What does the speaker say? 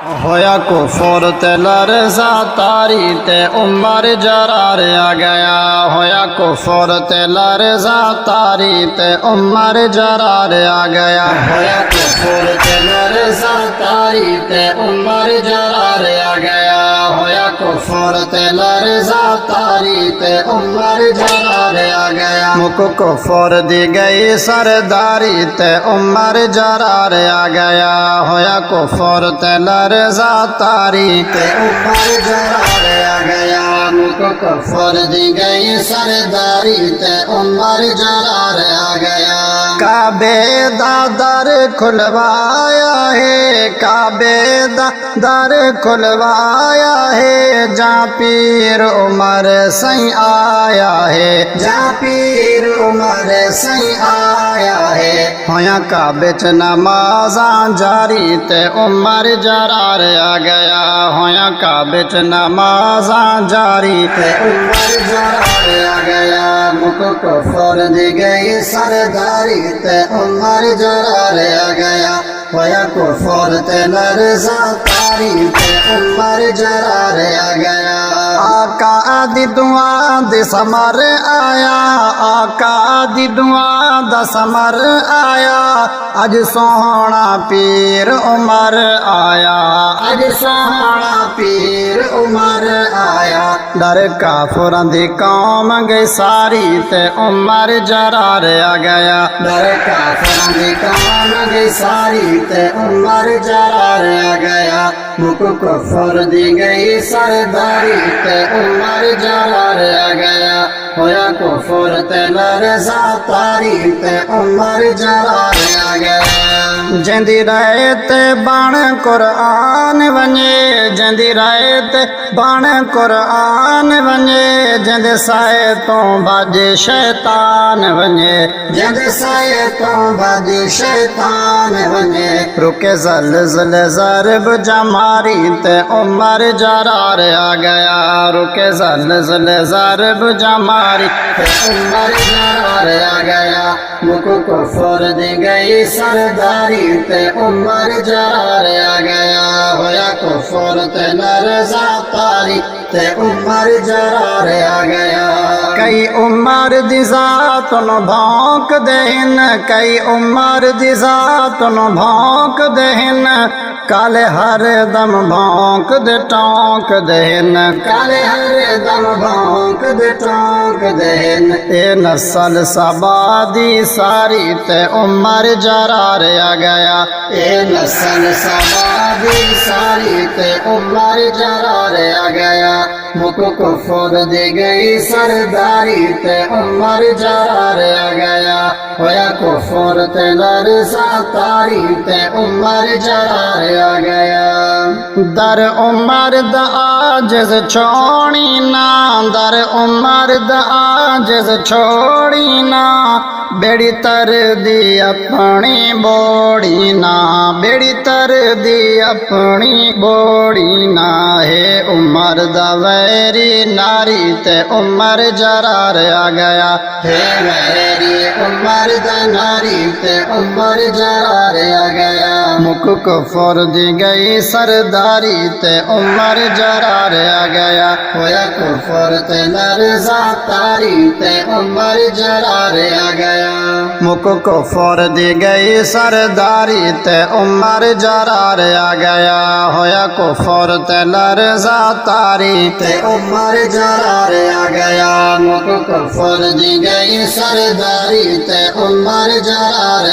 होया कुफर ते लरज़ा तारी ते उमर जरार आ गया। होया कुफर ते लरज़ा तारी ते उमर जरार आ गया। होया कुफर ते लरज़ा तारी ते उमर जरार आ गया। होया कुफर ते लरज़ा तारी ते उमर जरार आ गया। मुक कुफर दी गई सरदारी ते उमर जरार आ गया। होया कुफर ते लरज़ा तारी ते उमर जरार आ गया। मुक कुफर दी गई सरदारी ते उमर जरार आ गया। काबे दा दर खुलवाया है, काबे दा दर खुलवाया है। जा पीर उमर सही आया है, जा पीर उमर सही आया है। होया काबे च नमाज़ा जारी ते उमर जरार आ गया। होया काबे च नमाज़ा जारी ते उमर जरार आ गया। मुक कुफर दी गई सरदारी ते उमर जरार आ गया। होया कुफर ते लरज़ा तारी ते उमर जरार आ गया। आका दी दुआ दे समर आया, आका दी दुआ दा समर आया। अज सोहना पीर उमर आया, अज सोहना पीर उमर आया। डर काफिरां दी कौम गई सारी ते उमर जरार आ गया। डर काफिरां दी कौम गई सारी ते उमर जरार आ गया। मुक कुफर दी गई सरदारी ते उमर जरार आ गया। होया कुफर ते लरज़ा तारी ते उमर जरार आ गया। जंदी रायत बाण कुरान वने, जंदी रायत बाण कुरान वने। जंद साए तो बाजे शैतान वने, जंद साए तो बाजे शैतान वने। रुके ज़लज़ल ज़रब जमारी ते उमर जरार आ गया। रुके ज़लज़ल ज़रब जमारी ते उमर जरार आ गया। मुक कुफर दी गई सरदारी ते उमर जरार आ गया। होया कुफर ते लरज़ा तारी ते उमर जरार आ गया। कई उमर दी ज़ात नु भौंक देन, कई उमर दी ज़ात नु भौंक देन। काले हर दम भौंक दे टोंक देन, काले हर दम भौंक दे टोंक देन। ए नस्ल सबादी सारी ते उमर जरार आ गया। ए नस्ल सबादी सारी ते उमर जरार आ गया। मुक कुफर दी गई सरदारी ते उमर जरार आ गया। होया कुफर ते लरज़ा तारी ते उमर जरार आ गया। दर उमर दा आजिज़ छोड़ी ना, दर उमर दा आजिज़ छोड़ी ना। बेड़ी तर दी अपनी बोड़ी ना, बेड़ी तर दी अपनी बोड़ी ना। है उमर दा वैरी नारी ते उमर जरार आ गया। है वैरी उमर दा नारी ते उमर जरार आ गया। मुक कुफर दी गई सरदारी ते उमर जरार आ गया। होया कुफर ते लरज़ा तारी ते उमर जरार आ गया। मुक कुफर दी गई सरदारी ते उमर जरार आ गया। होया कुफर ते लरज़ा तारी ते उमर जरार आ गया। मुक कुफर दी गई सरदारी ते उमर जरार